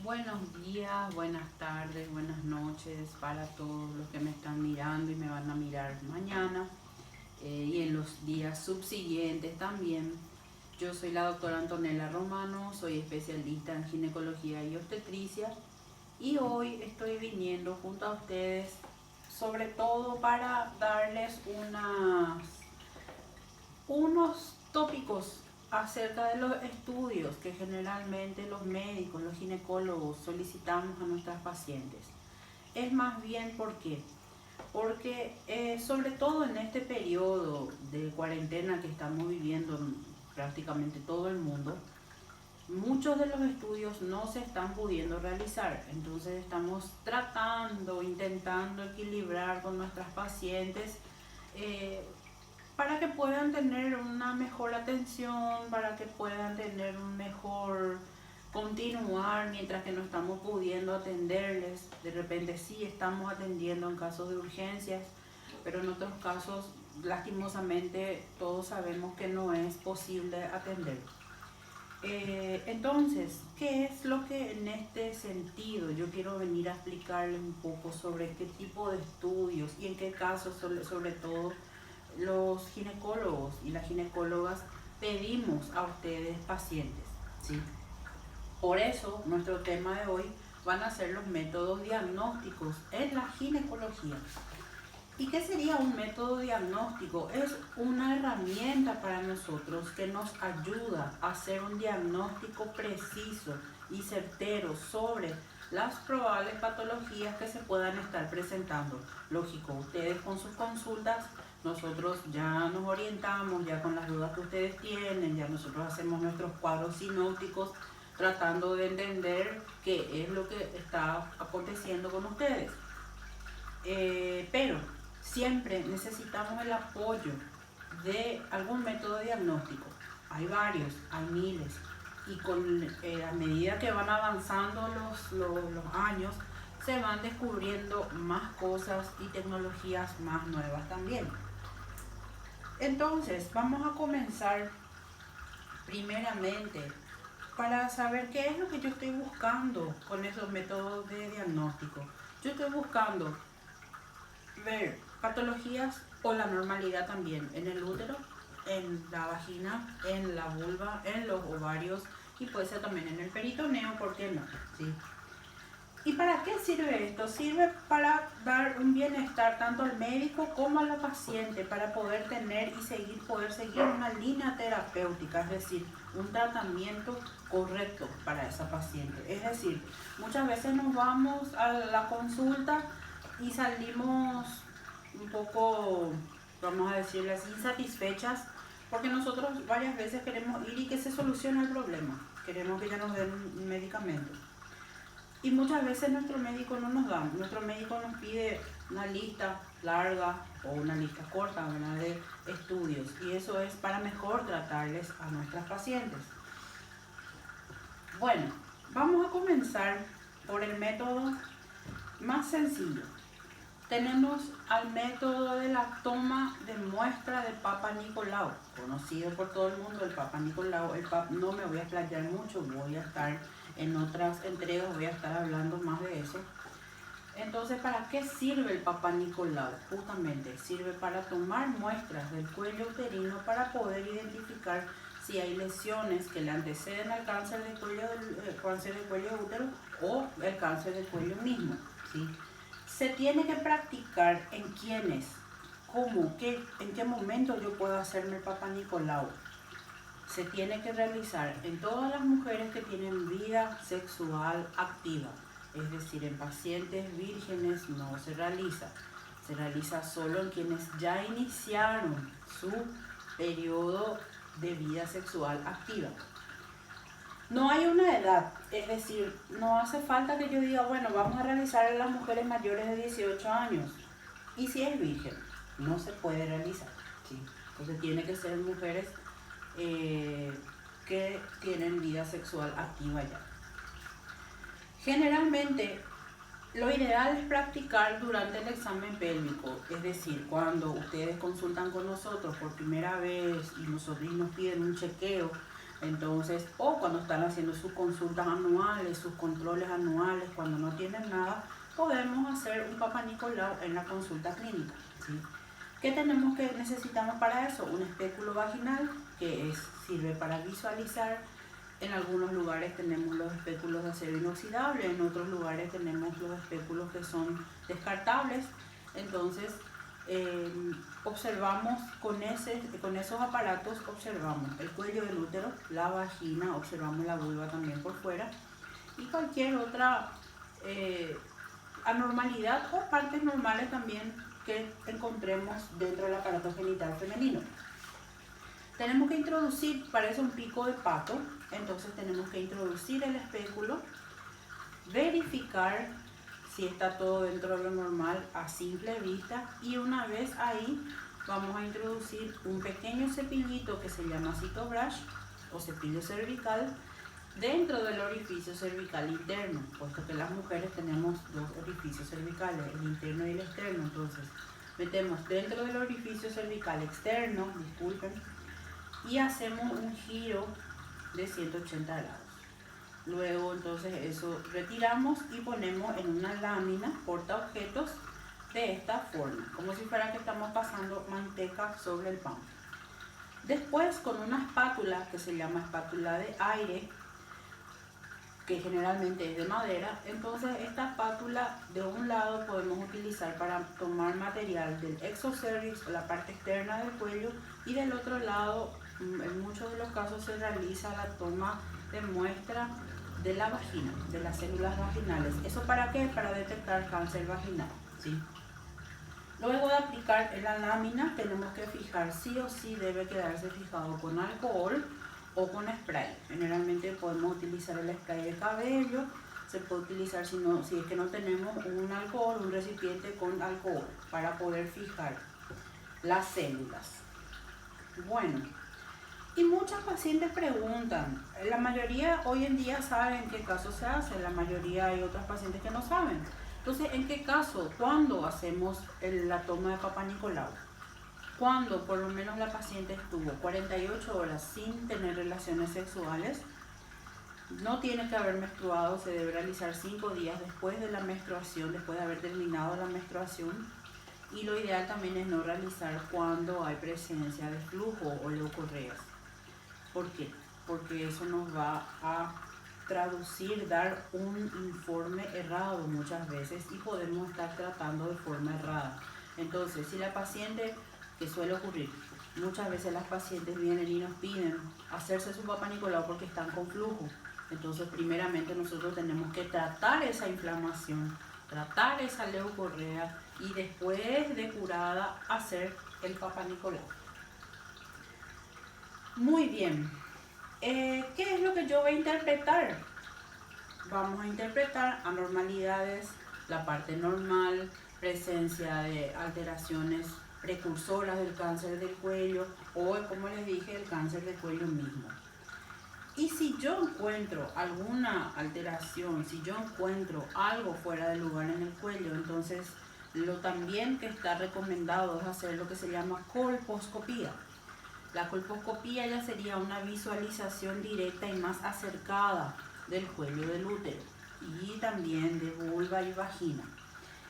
Buenos días, buenas tardes, buenas noches para todos los que me están mirando y me van a mirar mañana y en los días subsiguientes también. Yo soy la doctora Antonella Romano, soy especialista en ginecología y obstetricia y hoy estoy viniendo junto a ustedes sobre todo para darles unos tópicos acerca de los estudios que generalmente los médicos, los ginecólogos solicitamos a nuestras pacientes. Es más bien porque sobre todo en este periodo de cuarentena que estamos viviendo en prácticamente todo el mundo, muchos de los estudios no se están pudiendo realizar. Entonces estamos intentando equilibrar con nuestras pacientes para que puedan tener una mejor atención, para que puedan tener un mejor continuar mientras que no estamos pudiendo atenderles. De repente sí estamos atendiendo en casos de urgencias, pero en otros casos lastimosamente todos sabemos que no es posible atender. Entonces, ¿qué es lo que en este sentido yo quiero venir a explicarles un poco sobre qué tipo de estudios y en qué casos sobre todo los ginecólogos y las ginecólogas pedimos a ustedes pacientes, ¿sí? Por eso nuestro tema de hoy van a ser los métodos diagnósticos en la ginecología. ¿Y qué sería un método diagnóstico? Es una herramienta para nosotros que nos ayuda a hacer un diagnóstico preciso y certero sobre las probables patologías que se puedan estar presentando. Lógico, ustedes con sus consultas, nosotros ya nos orientamos, ya con las dudas que ustedes tienen, ya nosotros hacemos nuestros cuadros sinópticos tratando de entender qué es lo que está aconteciendo con ustedes. Pero siempre necesitamos el apoyo de algún método diagnóstico. Hay varios, hay miles. Y a medida que van avanzando los años, se van descubriendo más cosas y tecnologías más nuevas también. Entonces, vamos a comenzar primeramente para saber qué es lo que yo estoy buscando con esos métodos de diagnóstico. Yo estoy buscando ver patologías o la normalidad también en el útero, en la vagina, en la vulva, en los ovarios y puede ser también en el peritoneo, ¿por qué no? ¿Sí? ¿Y para qué sirve esto? Sirve para dar un bienestar tanto al médico como a la paciente, para poder tener y poder seguir una línea terapéutica, es decir, un tratamiento correcto para esa paciente. Es decir, muchas veces nos vamos a la consulta y salimos un poco, vamos a decirle así, insatisfechas, porque nosotros varias veces queremos ir y que se solucione el problema, queremos que ya nos den un medicamento. Y muchas veces nuestro médico no nos da, nuestro médico nos pide una lista larga o una lista corta, ¿verdad?, de estudios, y eso es para mejor tratarles a nuestras pacientes. Bueno, vamos a comenzar por el método más sencillo. Tenemos al método de la toma de muestra de Papa Nicolau, conocido por todo el mundo, el Papa Nicolau. No me voy a explayar mucho, voy a estar en otras entregas, voy a estar hablando más de eso. Entonces, ¿para qué sirve el Papa Nicolau? Justamente sirve para tomar muestras del cuello uterino para poder identificar si hay lesiones que le anteceden al cáncer del cuello útero o el cáncer del cuello mismo, ¿sí? Se tiene que practicar en quiénes, cómo, en qué momento yo puedo hacerme el Papa Nicolau. Se tiene que realizar en todas las mujeres que tienen vida sexual activa, es decir, en pacientes vírgenes no se realiza. Se realiza solo en quienes ya iniciaron su periodo de vida sexual activa. No hay una edad, es decir, no hace falta que yo diga, bueno, vamos a realizar en las mujeres mayores de 18 años. Y si es virgen, no se puede realizar, ¿sí? Entonces tiene que ser mujeres que tienen vida sexual activa ya. Generalmente, lo ideal es practicar durante el examen pélvico, es decir, cuando ustedes consultan con nosotros por primera vez y nos piden un chequeo Entonces, o cuando están haciendo sus consultas anuales, sus controles anuales, cuando no tienen nada, podemos hacer un Papa Nicolau en la consulta clínica, ¿sí? ¿Qué necesitamos para eso? Un espéculo vaginal que sirve para visualizar. En algunos lugares tenemos los espéculos de acero inoxidable, en otros lugares tenemos los espéculos que son descartables. Entonces, observamos con esos aparatos, observamos el cuello del útero, la vagina, observamos la vulva también por fuera y cualquier otra anormalidad o partes normales también que encontremos dentro del aparato genital femenino. Tenemos que introducir, parece un pico de pato, entonces tenemos que introducir el espéculo, verificar si está todo dentro de lo normal a simple vista y una vez ahí vamos a introducir un pequeño cepillito que se llama Cytobrush o cepillo cervical dentro del orificio cervical interno, puesto que las mujeres tenemos dos orificios cervicales, el interno y el externo. Entonces metemos dentro del orificio cervical externo, disculpen, y hacemos un giro de 180 grados. Luego entonces eso retiramos y ponemos en una lámina porta objetos de esta forma, como si fuera que estamos pasando manteca sobre el pan. Después con una espátula que se llama espátula de aire, que generalmente es de madera, entonces esta espátula de un lado podemos utilizar para tomar material del exocervix o la parte externa del cuello y del otro lado en muchos de los casos se realiza la toma de muestra de la vagina, de las células vaginales. ¿Eso para qué? Para detectar cáncer vaginal, ¿sí? Luego de aplicar en la lámina tenemos que fijar, sí o sí debe quedarse fijado con alcohol o con spray. Generalmente podemos utilizar el spray de cabello, se puede utilizar si es que no tenemos un alcohol, un recipiente con alcohol para poder fijar las células. Bueno, y muchas pacientes preguntan, la mayoría hoy en día saben en qué caso se hace, la mayoría hay otras pacientes que no saben. Entonces, ¿en qué caso? ¿Cuándo hacemos la toma de Papa Nicolau? Cuando por lo menos la paciente estuvo 48 horas sin tener relaciones sexuales, no tiene que haber menstruado, se debe realizar 5 días después de la menstruación, después de haber terminado la menstruación, y lo ideal también es no realizar cuando hay presencia de flujo o leucorreas. ¿Por qué? Porque eso nos va a dar un informe errado muchas veces y podemos estar tratando de forma errada. Entonces, si la paciente, que suele ocurrir, muchas veces las pacientes vienen y nos piden hacerse su Papa Nicolau porque están con flujo. Entonces, primeramente nosotros tenemos que tratar esa inflamación, tratar esa leucorrea y después de curada hacer el Papa Nicolau. Muy bien. ¿Qué es lo que yo voy a interpretar? Vamos a interpretar anormalidades, la parte normal, presencia de alteraciones precursoras del cáncer del cuello o, como les dije, el cáncer del cuello mismo. Y si yo encuentro alguna alteración, si yo encuentro algo fuera de lugar en el cuello, entonces lo también que está recomendado es hacer lo que se llama colposcopía. La colposcopía ya sería una visualización directa y más acercada del cuello del útero y también de vulva y vagina.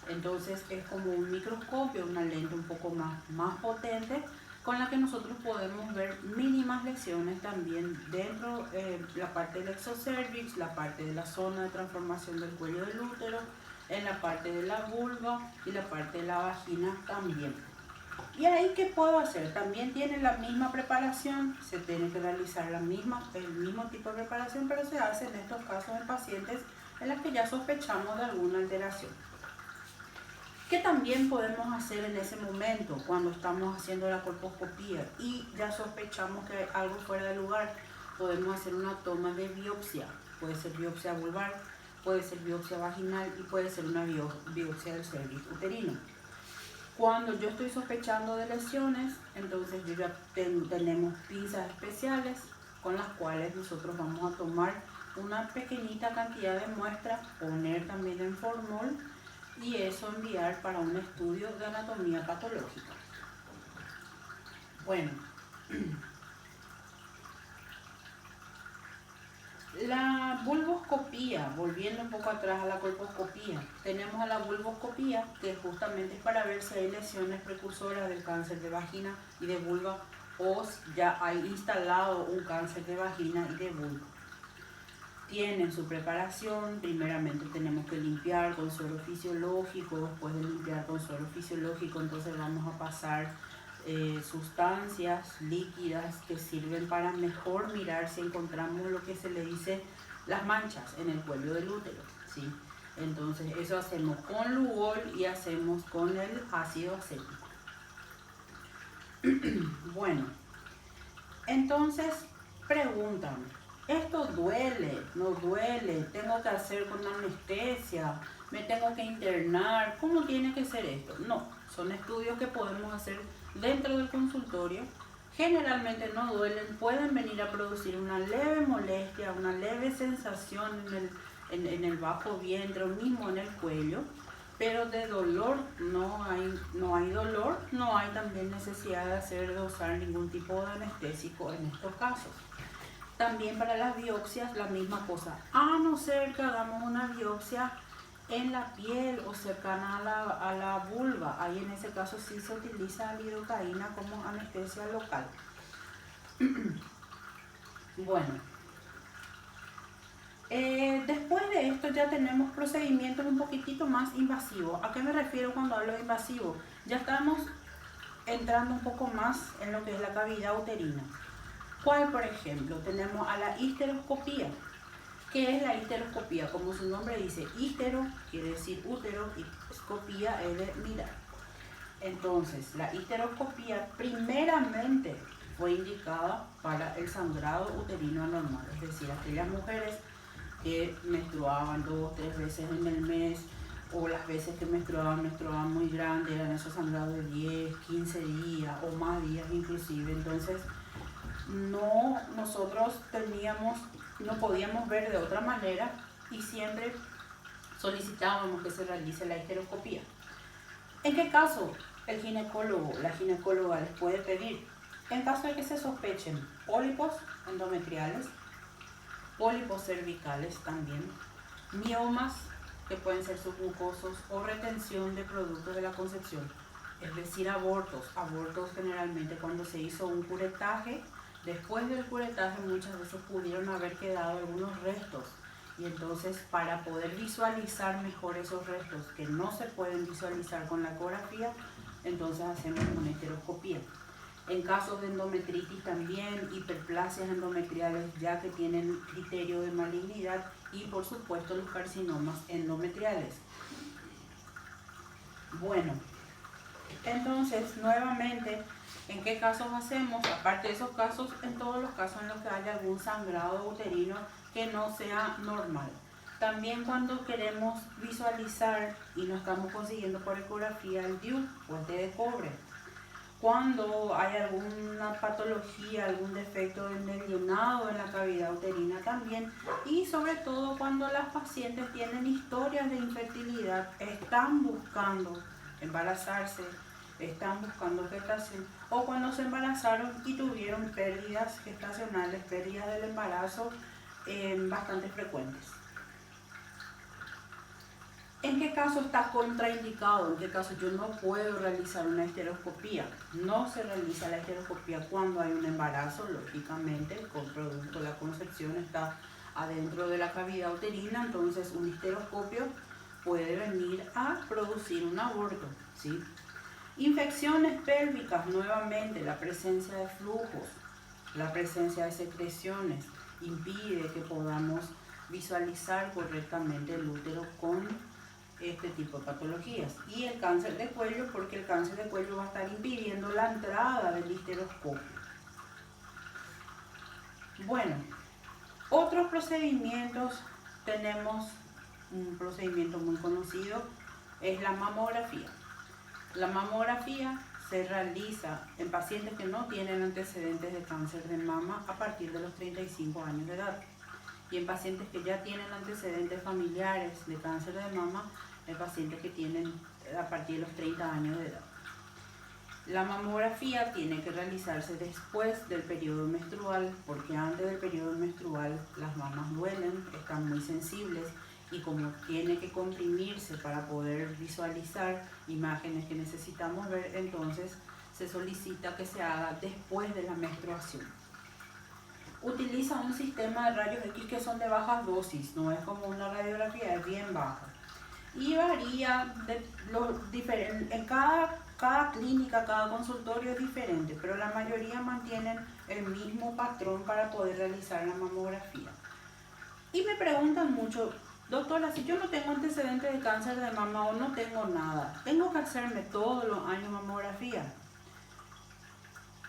Entonces es como un microscopio, una lente un poco más potente con la que nosotros podemos ver mínimas lesiones también dentro de la parte del exocervix, la parte de la zona de transformación del cuello del útero, en la parte de la vulva y la parte de la vagina también. ¿Y ahí qué puedo hacer? También tiene la misma preparación, se tiene que realizar el mismo tipo de preparación, pero se hace en estos casos en pacientes en las que ya sospechamos de alguna alteración. ¿Qué también podemos hacer en ese momento cuando estamos haciendo la colposcopía y ya sospechamos que hay algo fuera de lugar? Podemos hacer una toma de biopsia, puede ser biopsia vulvar, puede ser biopsia vaginal y puede ser una biopsia del cervix uterino. Cuando yo estoy sospechando de lesiones, entonces yo ya tenemos pinzas especiales con las cuales nosotros vamos a tomar una pequeñita cantidad de muestras, poner también en formol y eso enviar para un estudio de anatomía patológica. Bueno, La vulvoscopía, volviendo un poco atrás a la colposcopía, tenemos a la vulvoscopía, que justamente es para ver si hay lesiones precursoras del cáncer de vagina y de vulva, o si ya hay instalado un cáncer de vagina y de vulva. Tienen su preparación, primeramente tenemos que limpiar con suero fisiológico, después de limpiar con suero fisiológico, entonces vamos a pasar sustancias líquidas que sirven para mejor mirar si encontramos lo que se le dice las manchas en el cuello del útero, ¿sí? Entonces eso hacemos con Lugol y hacemos con el ácido acético. Bueno, entonces preguntan, ¿esto duele? ¿No duele? ¿Tengo que hacer con anestesia? ¿Me tengo que internar? ¿Cómo tiene que ser esto? No, son estudios que podemos hacer dentro del consultorio. Generalmente no duelen, pueden venir a producir una leve molestia, una leve sensación en el bajo vientre o mismo en el cuello, pero de dolor no hay dolor, no hay también necesidad de usar ningún tipo de anestésico en estos casos. También para las biopsias la misma cosa, a no ser que hagamos una biopsia en la piel o cercana a la vulva, ahí en ese caso sí se utiliza lidocaína como anestesia local. Bueno, después de esto ya tenemos procedimientos un poquitito más invasivos. ¿A qué me refiero cuando hablo de invasivo? Ya estamos entrando un poco más en lo que es la cavidad uterina. ¿Cuál, por ejemplo? Tenemos a la histeroscopía. ¿Qué es la histeroscopía? Como su nombre dice, histero quiere decir útero y escopía es de mirar. Entonces, la histeroscopía primeramente fue indicada para el sangrado uterino anormal, es decir, aquellas mujeres que menstruaban 2 o 3 veces en el mes, o las veces que menstruaban muy grandes, eran esos sangrados de 10, 15 días o más días inclusive. Entonces, nosotros no podíamos ver de otra manera y siempre solicitábamos que se realice la histeroscopía. ¿En qué caso el ginecólogo, la ginecóloga les puede pedir? En caso de que se sospechen pólipos endometriales, pólipos cervicales también, miomas que pueden ser submucosos o retención de productos de la concepción, es decir, abortos generalmente cuando se hizo un curetaje. Después del curetaje muchas veces pudieron haber quedado algunos restos y entonces para poder visualizar mejor esos restos que no se pueden visualizar con la ecografía, entonces hacemos una histeroscopía. En casos de endometritis también, hiperplasias endometriales ya que tienen criterio de malignidad y por supuesto los carcinomas endometriales. Bueno, entonces nuevamente, ¿en qué casos hacemos? Aparte de esos casos, en todos los casos en los que haya algún sangrado uterino que no sea normal. También cuando queremos visualizar y no estamos consiguiendo por ecografía el DIU o el T de cobre. Cuando hay alguna patología, algún defecto del membrionado en la cavidad uterina también. Y sobre todo cuando las pacientes tienen historias de infertilidad, están buscando embarazarse, están buscando gestación, o cuando se embarazaron y tuvieron pérdidas gestacionales, pérdidas del embarazo bastante frecuentes. ¿En qué caso está contraindicado? ¿En qué caso yo no puedo realizar una histeroscopía? No se realiza la histeroscopía cuando hay un embarazo, lógicamente, con producto de la concepción está adentro de la cavidad uterina, entonces un histeroscopio puede venir a producir un aborto, ¿sí? Infecciones pélvicas, nuevamente, la presencia de flujos, la presencia de secreciones impide que podamos visualizar correctamente el útero con este tipo de patologías. Y el cáncer de cuello, porque el cáncer de cuello va a estar impidiendo la entrada del histeroscopio. Bueno, otros procedimientos, tenemos un procedimiento muy conocido, es la mamografía. La mamografía se realiza en pacientes que no tienen antecedentes de cáncer de mama a partir de los 35 años de edad. Y en pacientes que ya tienen antecedentes familiares de cáncer de mama, en pacientes que tienen a partir de los 30 años de edad. La mamografía tiene que realizarse después del periodo menstrual, porque antes del periodo menstrual las mamas duelen, están muy sensibles y como tiene que comprimirse para poder visualizar imágenes que necesitamos ver, entonces se solicita que se haga después de la menstruación. Utiliza un sistema de rayos X que son de bajas dosis, no es como una radiografía, es bien baja. Y varía en cada clínica, cada consultorio es diferente, pero la mayoría mantienen el mismo patrón para poder realizar la mamografía. Y me preguntan mucho, doctora, si yo no tengo antecedentes de cáncer de mama o no tengo nada, ¿tengo que hacerme todos los años mamografía?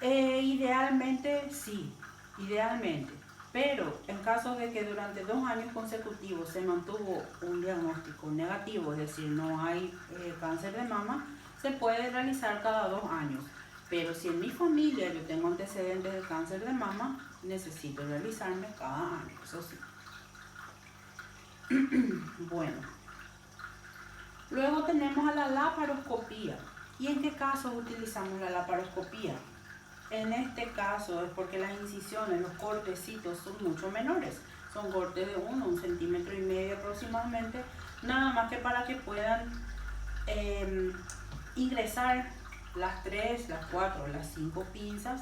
Idealmente sí, idealmente. Pero en caso de que durante 2 años consecutivos se mantuvo un diagnóstico negativo, es decir, no hay cáncer de mama, se puede realizar cada 2 años. Pero si en mi familia yo tengo antecedentes de cáncer de mama, necesito realizarme cada año, eso sí. Bueno, luego tenemos a la laparoscopía. ¿Y en qué casos utilizamos la laparoscopía? En este caso es porque las incisiones, los cortecitos son mucho menores. Son cortes de 1 centímetro y medio aproximadamente, nada más que para que puedan ingresar las 3, las 4, las 5 pinzas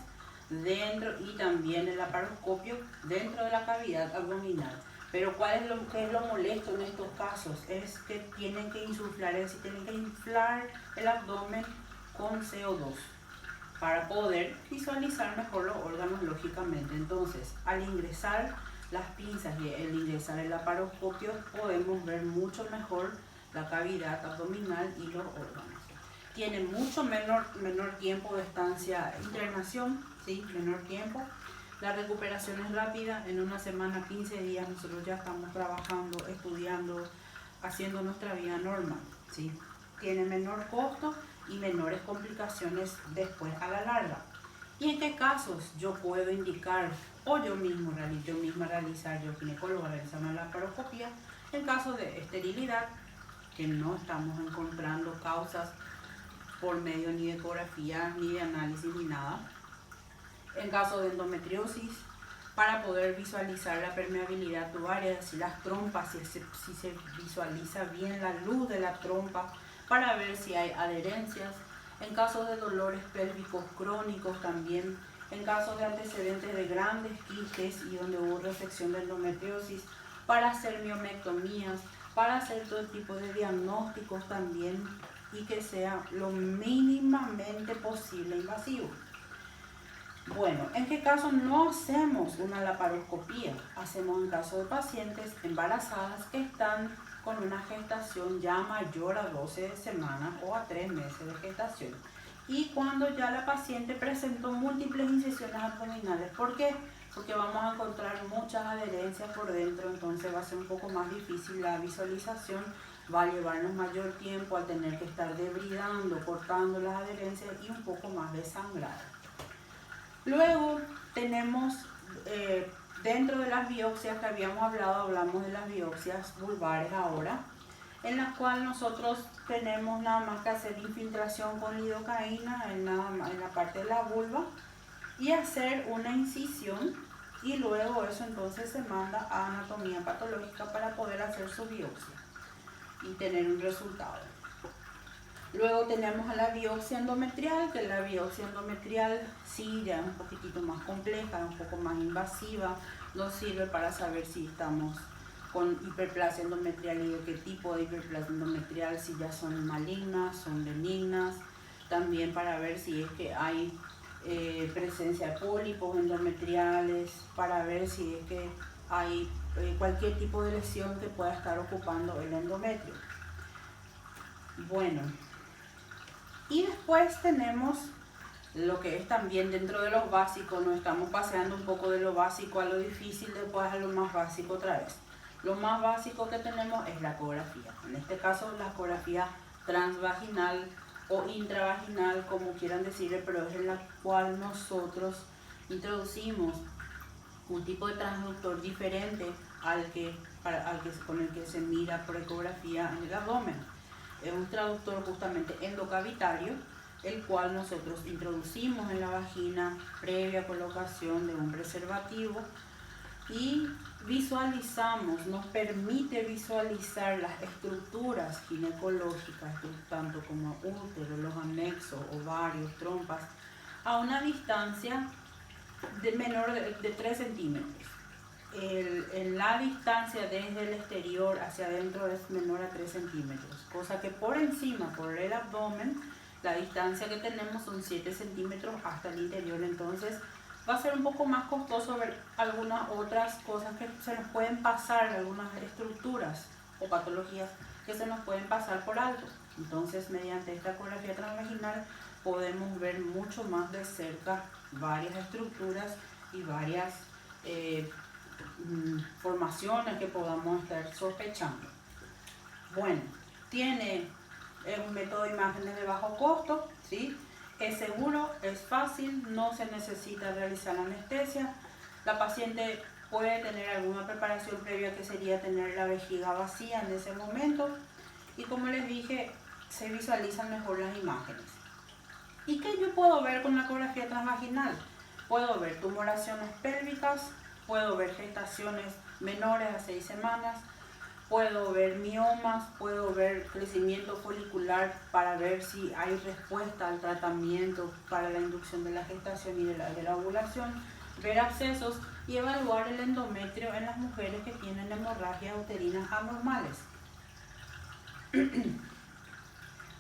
dentro y también el laparoscopio dentro de la cavidad abdominal. Pero ¿cuál es lo molesto en estos casos? Es que tienen que insuflar, es decir, tienen que inflar el abdomen con CO2 para poder visualizar mejor los órganos lógicamente. Entonces, al ingresar las pinzas y el ingresar el laparoscopio, podemos ver mucho mejor la cavidad abdominal y los órganos. Tiene mucho menor tiempo de estancia, internación, ¿sí? Menor tiempo. La recuperación es rápida, en una semana, 15 días, nosotros ya estamos trabajando, estudiando, haciendo nuestra vida normal, ¿sí? Tiene menor costo y menores complicaciones después a la larga. ¿Y en qué casos yo puedo indicar o yo misma realizar, yo ginecóloga realizar una laparoscopía? En caso de esterilidad, que no estamos encontrando causas por medio ni de ecografía, ni de análisis, ni nada. En caso de endometriosis, para poder visualizar la permeabilidad tubaria, si las trompas, si se visualiza bien la luz de la trompa, para ver si hay adherencias. En caso de dolores pélvicos crónicos también, en caso de antecedentes de grandes quistes y donde hubo resección de endometriosis, para hacer miomectomías, para hacer todo tipo de diagnósticos también y que sea lo mínimamente posible invasivo. Bueno, ¿en qué caso no hacemos una laparoscopía? Hacemos en caso de pacientes embarazadas que están con una gestación ya mayor a 12 semanas o a 3 meses de gestación. Y cuando ya la paciente presentó múltiples incisiones abdominales. ¿Por qué? Porque vamos a encontrar muchas adherencias por dentro, entonces va a ser un poco más difícil la visualización, va a llevarnos mayor tiempo al tener que estar debridando, cortando las adherencias y un poco más de sangrado. Luego tenemos, dentro de las biopsias que habíamos hablado, hablamos de las biopsias vulvares ahora, en las cuales nosotros tenemos nada más que hacer infiltración con lidocaína en la parte de la vulva y hacer una incisión y luego eso entonces se manda a anatomía patológica para poder hacer su biopsia y tener un resultado. Luego tenemos a la biopsia endometrial, que la biopsia endometrial sí ya es un poquitito más compleja, un poco más invasiva, nos sirve para saber si estamos con hiperplasia endometrial y de qué tipo de hiperplasia endometrial, si ya son malignas, son benignas, también para ver si es que hay presencia de pólipos endometriales, para ver si es que hay cualquier tipo de lesión que pueda estar ocupando el endometrio. Bueno, y después tenemos lo que es también dentro de los básicos, nos estamos paseando un poco de lo básico a lo difícil, después a lo más básico otra vez. Lo más básico que tenemos es la ecografía, en este caso la ecografía transvaginal o intravaginal, como quieran decirle, pero es en la cual nosotros introducimos un tipo de transductor diferente con el que se mira por ecografía en el abdomen. Es un traductor justamente endocavitario el cual nosotros introducimos en la vagina previa colocación de un preservativo y visualizamos, nos permite visualizar las estructuras ginecológicas, tanto como útero, los anexos, ovarios, trompas, a una distancia de menor de 3 centímetros. En la distancia desde el exterior hacia adentro es menor a 3 centímetros, cosa que por encima, por el abdomen, la distancia que tenemos son 7 centímetros hasta el interior. Entonces va a ser un poco más costoso ver algunas otras cosas que se nos pueden pasar, algunas estructuras o patologías que se nos pueden pasar por alto. Entonces, mediante esta ecografía transvaginal podemos ver mucho más de cerca varias estructuras y varias formaciones que podamos estar sospechando. Bueno, tiene un método de imágenes de bajo costo, ¿sí? Es seguro, es fácil, no se necesita realizar anestesia. La paciente puede tener alguna preparación previa, que sería tener la vejiga vacía en ese momento, y como les dije, se visualizan mejor las imágenes. ¿Y qué yo puedo ver con la ecografía transvaginal? Puedo ver tumoraciones pélvicas, puedo ver gestaciones menores a 6 semanas, puedo ver miomas, puedo ver crecimiento folicular para ver si hay respuesta al tratamiento para la inducción de la gestación y de la ovulación, ver abscesos y evaluar el endometrio en las mujeres que tienen hemorragias uterinas anormales.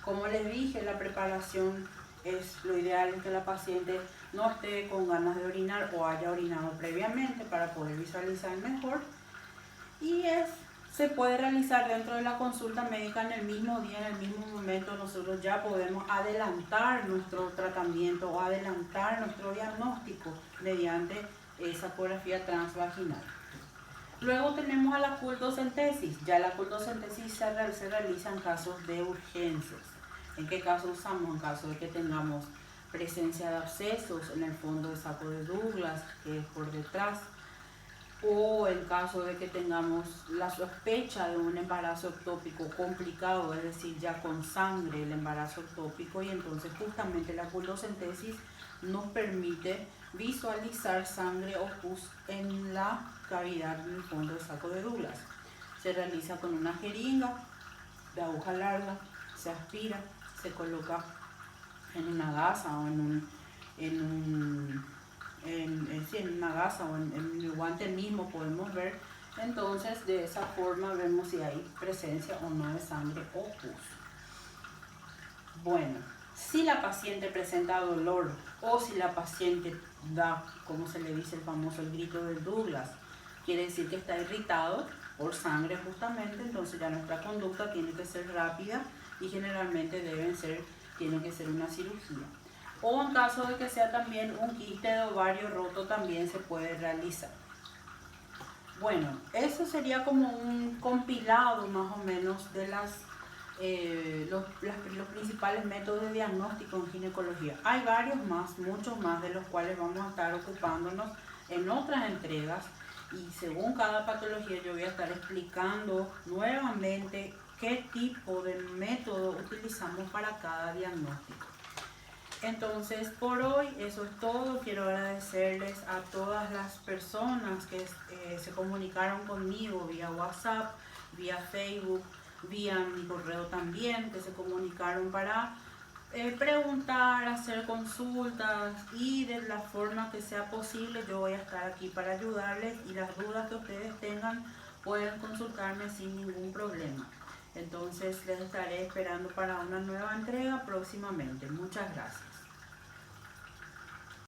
Como les dije, la preparación es lo ideal, es que la paciente no esté con ganas de orinar o haya orinado previamente para poder visualizar mejor, y se puede realizar dentro de la consulta médica en el mismo día, en el mismo momento. Nosotros ya podemos adelantar nuestro tratamiento o adelantar nuestro diagnóstico mediante esa ecografía transvaginal. Luego tenemos a la cultocentesis. Ya la cultocentesis se realiza en casos de urgencias. ¿En qué caso usamos? En caso de que tengamos presencia de abscesos en el fondo del saco de Douglas, que es por detrás, o en caso de que tengamos la sospecha de un embarazo ectópico complicado, es decir, ya con sangre el embarazo ectópico, y entonces justamente la cultocentesis nos permite visualizar sangre o pus en la cavidad en el fondo del saco de Douglas. Se realiza con una jeringa de aguja larga, se aspira, se coloca en una gasa o en una gasa o en el guante mismo, podemos ver. Entonces, de esa forma vemos si hay presencia o no de sangre o pus. Bueno, si la paciente presenta dolor o si la paciente da, como se le dice, el famoso el grito de Douglas, quiere decir que está irritado por sangre justamente. Entonces ya nuestra conducta tiene que ser rápida y generalmente tiene que ser una cirugía. O en caso de que sea también un quiste de ovario roto, también se puede realizar. Bueno, eso sería como un compilado más o menos de los principales métodos de diagnóstico en ginecología. Hay varios más, muchos más, de los cuales vamos a estar ocupándonos en otras entregas, y según cada patología yo voy a estar explicando nuevamente qué tipo de método utilizamos para cada diagnóstico. Entonces, por hoy eso es todo. Quiero agradecerles a todas las personas que se comunicaron conmigo vía WhatsApp, vía Facebook, vía mi correo también, que se comunicaron para preguntar, hacer consultas, y de la forma que sea posible yo voy a estar aquí para ayudarles, y las dudas que ustedes tengan pueden consultarme sin ningún problema. Entonces les estaré esperando para una nueva entrega próximamente. Muchas gracias.